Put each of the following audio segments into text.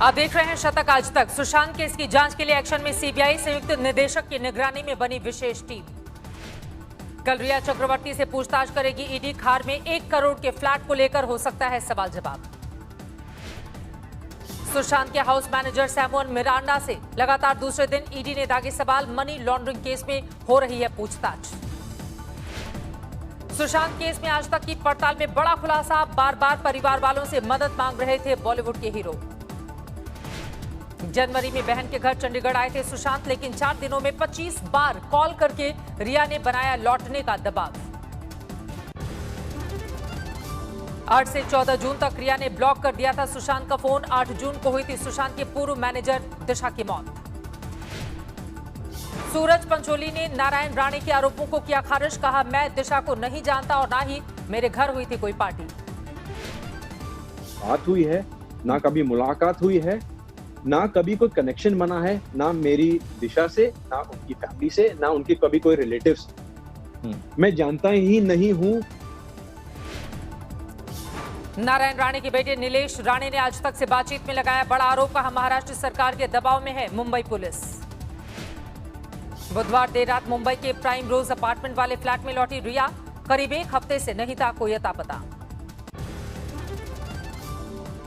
आप देख रहे हैं शतक आज तक। सुशांत केस की जांच के लिए एक्शन में सीबीआई संयुक्त निदेशक की निगरानी में बनी विशेष टीम। कल रिया चक्रवर्ती से पूछताछ करेगी ईडी। खार में 1 करोड़ के फ्लैट को लेकर हो सकता है सवाल जवाब। सुशांत के हाउस मैनेजर सैमुअल मिरांडा से लगातार दूसरे दिन ईडी ने दागे सवाल। मनी लॉन्ड्रिंग केस में हो रही है पूछताछ। सुशांत केस में आज तक की पड़ताल में बड़ा खुलासा। बार बार परिवार वालों से मदद मांग रहे थे बॉलीवुड के हीरो। जनवरी में बहन के घर चंडीगढ़ आए थे सुशांत, लेकिन 4 दिनों में 25 बार कॉल करके रिया ने बनाया लौटने का दबाव। 8 से 14 जून तक रिया ने ब्लॉक कर दिया था सुशांत का फोन। 8 जून को हुई थी सुशांत के पूर्व मैनेजर दिशा की मौत। सूरज पंचोली ने नारायण राणे के आरोपों को किया खारिज। कहा, मैं दिशा को नहीं जानता और ना ही मेरे घर हुई थी कोई पार्टी। बात हुई है ना, कभी मुलाकात हुई है ना, कभी कोई कनेक्शन बना है ना मेरी दिशा से, ना उनकी फैमिली से, ना उनके कभी कोई रिलेटिव्स। मैं जानता ही नहीं हूं। नारायण राणे के बेटे नीलेश राणे ने आज तक से बातचीत में लगाया बड़ा आरोप। कहा, महाराष्ट्र सरकार के दबाव में है मुंबई पुलिस। बुधवार देर रात मुंबई के प्राइम रोज अपार्टमेंट वाले फ्लैट में लौटी रिया। करीब 1 हफ्ते से नहीं था कोई अता पता।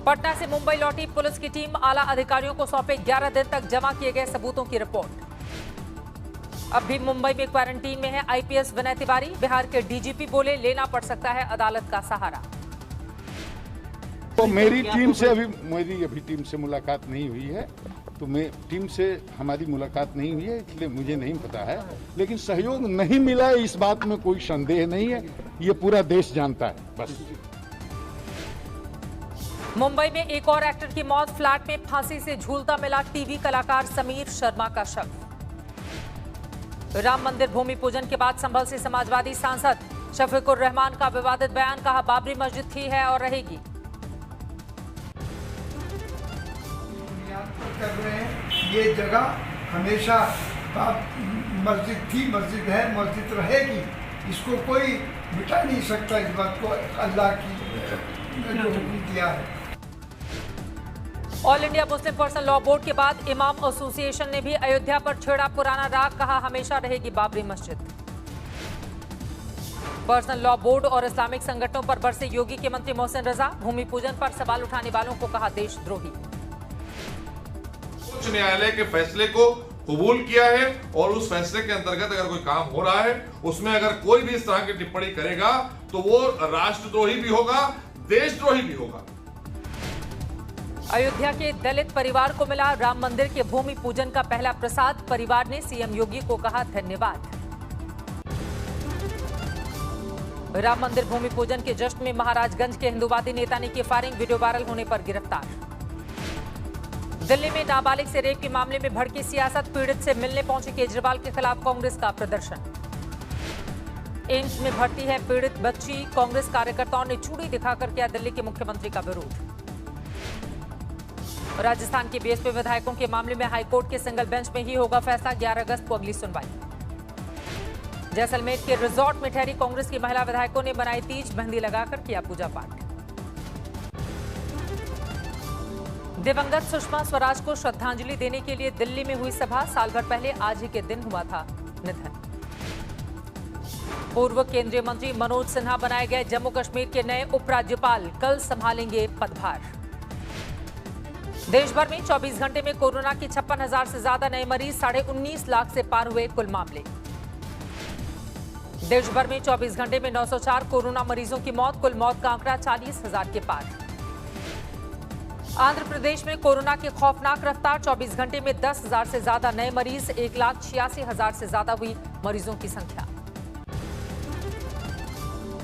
पटना से मुंबई लौटी पुलिस की टीम। आला अधिकारियों को सौंपे 11 दिन तक जमा किए गए सबूतों की रिपोर्ट। अब भी मुंबई में क्वारंटीन में है आईपीएस विनय तिवारी। बिहार के डीजीपी बोले, लेना पड़ सकता है अदालत का सहारा। तो मेरी टीम से टीम से मुलाकात नहीं हुई है, तो मैं टीम से हमारी मुलाकात नहीं हुई है, इसलिए मुझे नहीं पता है। लेकिन सहयोग नहीं मिला है, इस बात में कोई संदेह नहीं है, ये पूरा देश जानता है। बस मुंबई में एक और एक्टर की मौत। फ्लैट में फांसी से झूलता मिला टीवी कलाकार समीर शर्मा का शव। राम मंदिर भूमि पूजन के बाद संभल से समाजवादी सांसद शफीकुर रहमान का विवादित बयान। कहा, बाबरी मस्जिद थी, है और रहेगी। कर रहे हैं, ये जगह हमेशा मस्जिद थी, मस्जिद है, मस्जिद रहेगी। इसको कोई मिटा नहीं सकता इस बात को, अल्लाह की जो हुक्म दिया है। All India Muslim personal law board के बाद इमाम एसोसिएशन ने भी अयोध्या पर छेड़ा पुराना राग। कहा, हमेशा रहेगी बाबरी मस्जिद। पर्सनल लॉ बोर्ड और इस्लामिक संगठनों पर बरसे योगी के मंत्री मोहसिन रजा। भूमि पूजन पर सवाल उठाने वालों को कहा देशद्रोही। उच्च न्यायालय के फैसले को कबूल किया है और उस फैसले के अंतर्गत अगर कोई काम हो रहा है, उसमें अगर कोई भी इस तरह की टिप्पणी करेगा तो वो राष्ट्रद्रोही भी होगा, देशद्रोही भी होगा। अयोध्या के दलित परिवार को मिला राम मंदिर के भूमि पूजन का पहला प्रसाद। परिवार ने सीएम योगी को कहा धन्यवाद। राम मंदिर भूमि पूजन के जश्न में महाराजगंज के हिंदूवादी नेता ने की फायरिंग। वीडियो वायरल होने पर गिरफ्तार। दिल्ली में नाबालिग से रेप के मामले में भड़की सियासत। पीड़ित से मिलने पहुंचे केजरीवाल के खिलाफ कांग्रेस का प्रदर्शन। एम्स में भर्ती है पीड़ित बच्ची। कांग्रेस कार्यकर्ताओं ने चूड़ी दिखाकर किया दिल्ली के मुख्यमंत्री का विरोध। राजस्थान के बीएसपी विधायकों के मामले में हाईकोर्ट के सिंगल बेंच में ही होगा फैसला। 11 अगस्त को अगली सुनवाई। जैसलमेर के रिजॉर्ट में ठहरी कांग्रेस की महिला विधायकों ने बनाई तीज। मेहंदी लगाकर किया पूजा पाठ। दिवंगत सुषमा स्वराज को श्रद्धांजलि देने के लिए दिल्ली में हुई सभा। साल भर पहले आज ही के दिन हुआ था निधन। पूर्व केंद्रीय मंत्री मनोज सिन्हा बनाए गए जम्मू कश्मीर के नए उपराज्यपाल। कल संभालेंगे पदभार। देश भर में 24 घंटे में कोरोना की 56,000 से ज्यादा नए मरीज। 19.5 लाख से पार हुए कुल मामले। देश भर में 24 घंटे में 904 कोरोना मरीजों की मौत। कुल मौत का आंकड़ा 40,000 के पार। आंध्र प्रदेश में कोरोना की खौफनाक रफ्तार। 24 घंटे में 10,000 से ज्यादा नए मरीज। 1,86,000 से ज्यादा हुई मरीजों की संख्या।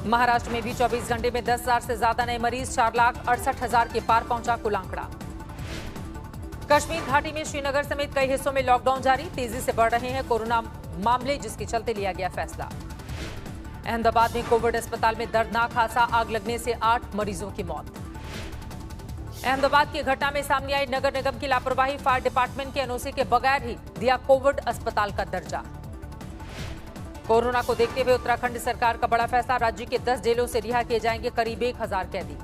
महाराष्ट्र में भी 24 घंटे में 10,000 से ज्यादा नए मरीज। 4,68,000 के पार पहुंचा कुल आंकड़ा। कश्मीर घाटी में श्रीनगर समेत कई हिस्सों में लॉकडाउन जारी। तेजी से बढ़ रहे हैं कोरोना मामले, जिसके चलते लिया गया फैसला। अहमदाबाद में कोविड अस्पताल में दर्दनाक हादसा। आग लगने से 8 मरीजों की मौत। अहमदाबाद की घटना में सामने आई नगर निगम की लापरवाही। फायर डिपार्टमेंट के एनओसी के बगैर ही दिया कोविड अस्पताल का दर्जा। कोरोना को देखते हुए उत्तराखंड सरकार का बड़ा फैसला। राज्य के 10 जेलों से रिहा किए जाएंगे करीब 1,000 कैदी।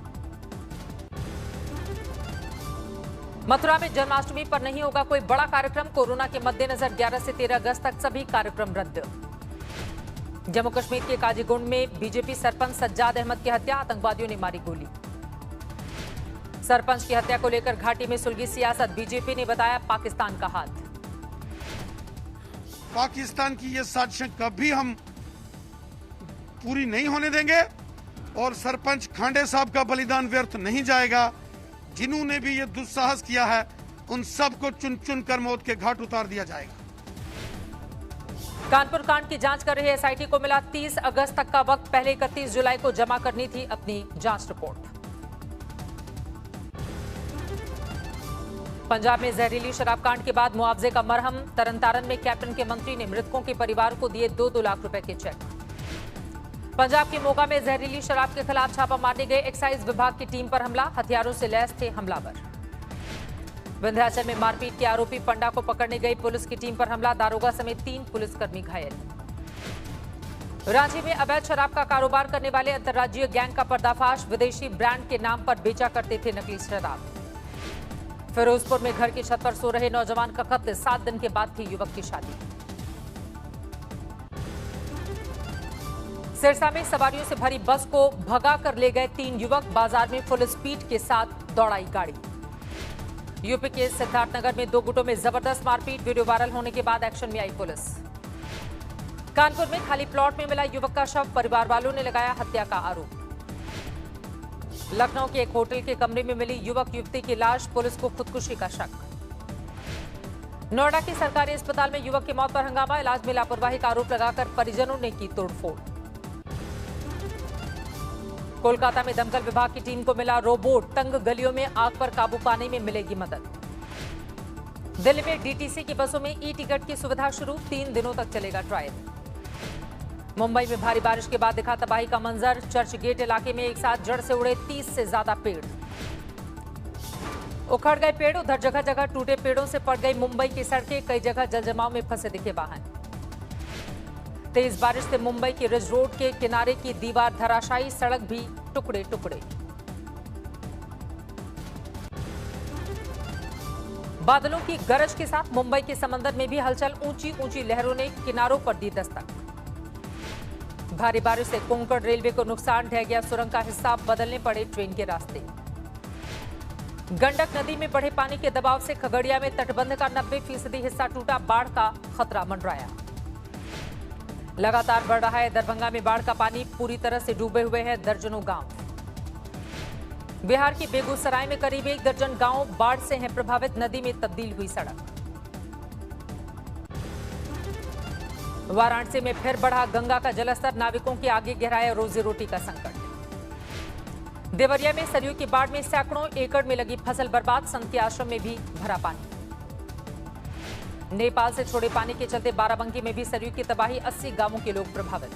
मथुरा में जन्माष्टमी पर नहीं होगा कोई बड़ा कार्यक्रम। कोरोना के मद्देनजर 11 से 13 अगस्त तक सभी कार्यक्रम रद्द। जम्मू कश्मीर के काजीगुंड में बीजेपी सरपंच सज्जाद अहमद की हत्या, आतंकवादियों ने मारी गोली। सरपंच की हत्या को लेकर घाटी में सुलगी सियासत, बीजेपी ने बताया पाकिस्तान का हाथ। पाकिस्तान की ये साजिशें कभी हम पूरी नहीं होने देंगे और सरपंच खांडे साहब का बलिदान व्यर्थ नहीं जाएगा। जिन्होंने भी ये दुस्साहस किया है उन सबको चुन चुन कर मौत के घाट उतार दिया जाएगा। कानपुर कांड की जांच कर रही एसआईटी को मिला 30 अगस्त तक का वक्त। पहले 31 जुलाई को जमा करनी थी अपनी जांच रिपोर्ट। पंजाब में जहरीली शराब कांड के बाद मुआवजे का मरहम। तरनतारन में कैप्टन के मंत्री ने मृतकों के परिवार को दिए 2-2 लाख रुपए के चेक। पंजाब के मोगा में जहरीली शराब के खिलाफ छापा मारने गए एक्साइज विभाग की टीम पर हमला, हथियारों से लैस थे हमलावर। विंध्याचल में मारपीट के आरोपी पंडा को पकड़ने गई पुलिस की टीम पर हमला, दारोगा समेत 3 पुलिसकर्मी घायल। रांची में अवैध शराब का कारोबार करने वाले अंतर्राज्यीय गैंग का पर्दाफाश, विदेशी ब्रांड के नाम पर बेचा करते थे नकली शराब। फिरोजपुर में घर की छत पर सो रहे नौजवान का कत्ल, 7 दिन के बाद थी युवक की शादी। सिरसा में सवारियों से भरी बस को भगा कर ले गए 3 युवक, बाजार में फुल स्पीड के साथ दौड़ाई गाड़ी। यूपी के सिद्धार्थनगर में 2 गुटों में जबरदस्त मारपीट, वीडियो वायरल होने के बाद एक्शन में आई पुलिस। कानपुर में खाली प्लॉट में मिला युवक का शव, परिवार वालों ने लगाया हत्या का आरोप। लखनऊ के एक होटल के कमरे में मिली युवक युवती की लाश, पुलिस को खुदकुशी का शक। नोएडा के सरकारी अस्पताल में युवक की मौत पर हंगामा, इलाज में लापरवाही का आरोप लगाकर परिजनों ने की तोड़फोड़। कोलकाता में दमकल विभाग की टीम को मिला रोबोट, तंग गलियों में आग पर काबू पाने में मिलेगी मदद। दिल्ली में डीटीसी की बसों में ई टिकट की सुविधा शुरू, 3 दिनों तक चलेगा ट्रायल। मुंबई में भारी बारिश के बाद दिखा तबाही का मंजर, चर्च गेट इलाके में एक साथ जड़ से उड़े 30 से ज्यादा पेड़। उखड़ गए पेड़, उधर जगह जगह टूटे पेड़ों से पड़ गई मुंबई की सड़कें, कई जगह जलजमाव में फंसे दिखे वाहन। तेज बारिश से मुंबई की रिज रोड के किनारे की दीवार धराशायी, सड़क भी टुकड़े टुकड़े। बादलों की गरज के साथ मुंबई के समंदर में भी हलचल, ऊंची ऊंची लहरों ने किनारों पर दी दस्तक। भारी बारिश से कोंकण रेलवे को नुकसान, ढह गया सुरंग का हिस्सा, बदलने पड़े ट्रेन के रास्ते। गंडक नदी में बढ़े पानी के दबाव से खगड़िया में तटबंध का 90% हिस्सा टूटा, बाढ़ का खतरा मंडराया। लगातार बढ़ रहा है दरभंगा में बाढ़ का पानी, पूरी तरह से डूबे हुए हैं दर्जनों गांव। बिहार के बेगूसराय में करीब 1 दर्जन गांव बाढ़ से हैं प्रभावित, नदी में तब्दील हुई सड़क। वाराणसी में फिर बढ़ा गंगा का जलस्तर, नाविकों के आगे गहराया रोजी रोटी का संकट। देवरिया में सरयू की बाढ़ में सैकड़ों एकड़ में लगी फसल बर्बाद, संत के आश्रम में भी भरा पानी। नेपाल से छोड़े पानी के चलते बाराबंकी में भी सरयू की तबाही, 80 गांवों के लोग प्रभावित।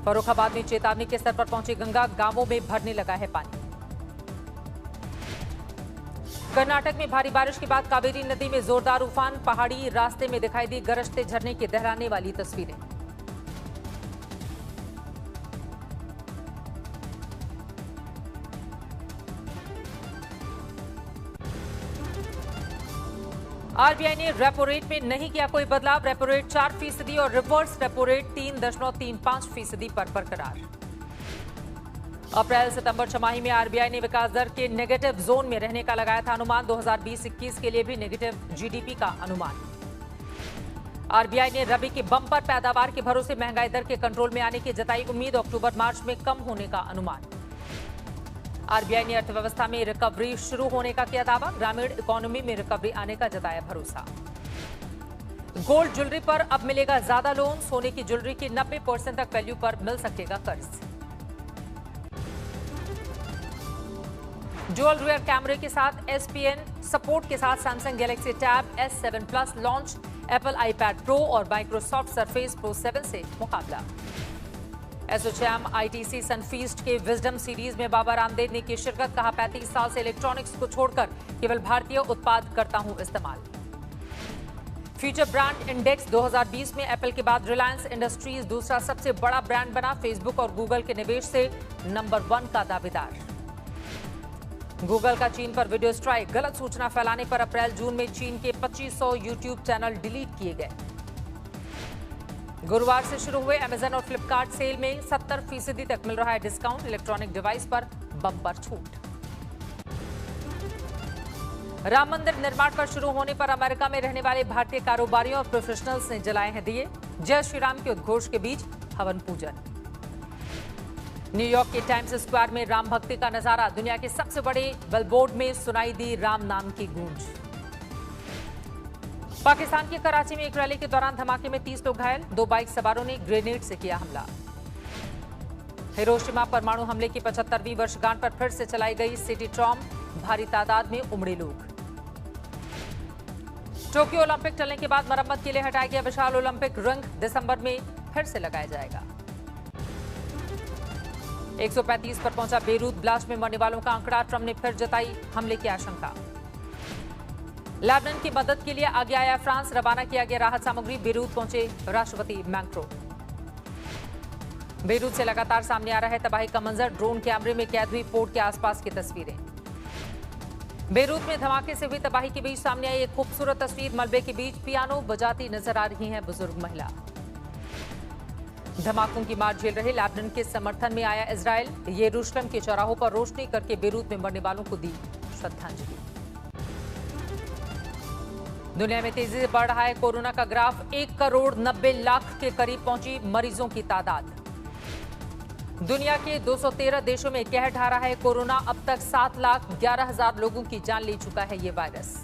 फर्रुखाबाद में चेतावनी के स्तर पर पहुंची गंगा, गांवों में भरने लगा है पानी। कर्नाटक में भारी बारिश के बाद कावेरी नदी में जोरदार उफान, पहाड़ी रास्ते में दिखाई दी गरजते झरने की दहराने वाली तस्वीरें। आरबीआई ने रेपो रेट में नहीं किया कोई बदलाव, रेपो रेट 4% और रिवर्स रेपो रेट 3.35% पर बरकरार। अप्रैल सितंबर छमाही में आरबीआई ने विकास दर के नेगेटिव जोन में रहने का लगाया था अनुमान, 2020-21 के लिए भी नेगेटिव जीडीपी का अनुमान। आरबीआई ने रबी की बम्पर पैदावार के भरोसे महंगाई दर के कंट्रोल में आने की जताई उम्मीद, अक्टूबर-मार्च में कम होने का अनुमान। आरबीआई ने अर्थव्यवस्था में रिकवरी शुरू होने का किया दावा, ग्रामीण इकोनॉमी में रिकवरी आने का जताया भरोसा। गोल्ड ज्वेलरी पर अब मिलेगा ज्यादा लोन, सोने की ज्वेलरी की 90% तक वैल्यू पर मिल सकेगा कर्ज। डुअल रियर कैमरे के साथ एसपीएन सपोर्ट के साथ Samsung Galaxy tab S7 Plus launch, Apple iPad pro और माइक्रोसॉफ्ट सरफेस प्रो 7 से मुकाबला। एसोचैम आईटीसी सनफीस्ट के विजडम सीरीज में बाबा रामदेव ने की शिरकत, कहा 35 साल से इलेक्ट्रॉनिक्स को छोड़कर केवल भारतीय उत्पाद करता हूं इस्तेमाल। फ्यूचर ब्रांड इंडेक्स 2020 में एप्पल के बाद रिलायंस इंडस्ट्रीज दूसरा सबसे बड़ा ब्रांड बना, फेसबुक और गूगल के निवेश से नंबर 1 का दावेदार। गूगल का चीन पर वीडियो स्ट्राइक, गलत सूचना फैलाने पर अप्रैल-जून में चीन के 2500 यूट्यूब चैनल डिलीट किए गए। गुरुवार से शुरू हुए अमेजन और फ्लिपकार्ट सेल में 70% तक मिल रहा है डिस्काउंट, इलेक्ट्रॉनिक डिवाइस पर बम्पर छूट। राम मंदिर निर्माण पर शुरू होने पर अमेरिका में रहने वाले भारतीय कारोबारियों और प्रोफेशनल्स ने जलाए हैं दिए, जय श्री राम के उद्घोष के बीच हवन पूजन। न्यूयॉर्क के टाइम्स स्क्वायर में राम भक्ति का नजारा, दुनिया के सबसे बड़े बिलबोर्ड में सुनाई दी राम नाम की गूंज। पाकिस्तान के कराची में एक रैली के दौरान धमाके में 30 लोग घायल, 2 बाइक सवारों ने ग्रेनेड से किया हमला। हिरोशिमा परमाणु हमले की 75वीं वर्षगांठ पर फिर से चलाई गई सिटी ट्रॉम, भारी तादाद में उमड़े लोग। टोक्यो ओलंपिक टलने के बाद मरम्मत के लिए हटाया गया विशाल ओलंपिक रिंग, दिसंबर में फिर से लगाया जाएगा। 135 पर पहुंचा बेरूत ब्लास्ट में मरने वालों का आंकड़ा, ट्रंप ने फिर जताई हमले की आशंका। लेबनान की मदद के लिए आगे आया फ्रांस, रवाना किया गया राहत सामग्री, बेरूत पहुंचे राष्ट्रपति मैक्रों। बेरूत से लगातार सामने आ रहा है तबाही का मंजर, ड्रोन कैमरे में कैद हुई पोर्ट के आसपास की तस्वीरें। बेरूत में धमाके से हुई तबाही के बीच सामने आई एक खूबसूरत तस्वीर, मलबे के बीच पियानो बजाती नजर आ रही हैं बुजुर्ग महिला। धमाकों की मार झेल रहे लेबनान के समर्थन में आया इजरायल, यरूशलेम के चौराहों पर रोशनी करके बेरूत में मरने वालों को दी श्रद्धांजलि। दुनिया में तेजी से बढ़ रहा है कोरोना का ग्राफ, 1,90,00,000 के करीब पहुंची मरीजों की तादाद। दुनिया के 213 देशों में कहर ढा रहा है कोरोना, अब तक 7,11,000 लोगों की जान ले चुका है ये वायरस।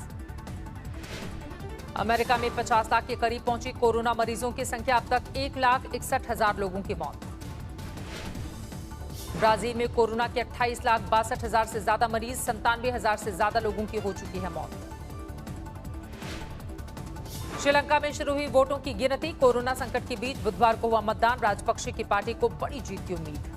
अमेरिका में 50 लाख के करीब पहुंची कोरोना मरीजों की संख्या, अब तक 1,61,000 लोगों की मौत। ब्राजील में कोरोना के 28,62,000 से ज्यादा मरीज, 97,000 से ज्यादा लोगों की हो चुकी है मौत। श्रीलंका में शुरू हुई वोटों की गिनती, कोरोना संकट के बीच बुधवार को हुआ मतदान, राजपक्षे की पार्टी को बड़ी जीत की उम्मीद।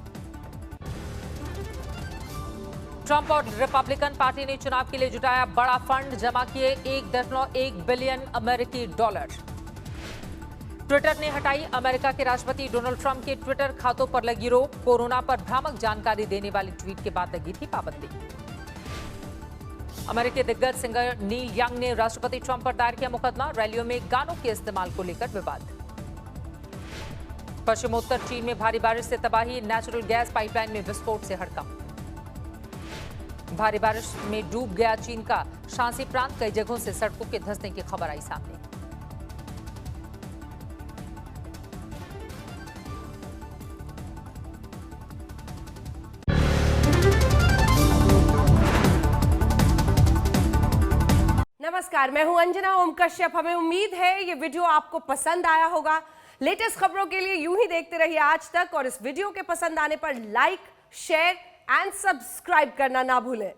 ट्रंप और रिपब्लिकन पार्टी ने चुनाव के लिए जुटाया बड़ा फंड, जमा किए 1.1 बिलियन अमेरिकी डॉलर। ट्विटर ने हटाई अमेरिका के राष्ट्रपति डोनाल्ड ट्रंप के ट्विटर खातों पर लगी रोक, कोरोना पर भ्रामक जानकारी देने वाली ट्वीट के बाद लगी थी पाबंदी। अमेरिकी दिग्गज सिंगर नील यंग ने राष्ट्रपति ट्रंप पर दायर किया मुकदमा, रैलियों में गानों के इस्तेमाल को लेकर विवाद। पश्चिमोत्तर चीन में भारी बारिश से तबाही, नेचुरल गैस पाइपलाइन में विस्फोट से हड़कंप। भारी बारिश में डूब गया चीन का शांसी प्रांत, कई जगहों से सड़कों के धंसने की खबर आई सामने। नमस्कार, मैं हूं अंजना ओम कश्यप। हमें उम्मीद है ये वीडियो आपको पसंद आया होगा। लेटेस्ट खबरों के लिए यूं ही देखते रहिए आज तक, और इस वीडियो के पसंद आने पर लाइक, शेयर एंड सब्सक्राइब करना ना भूलें।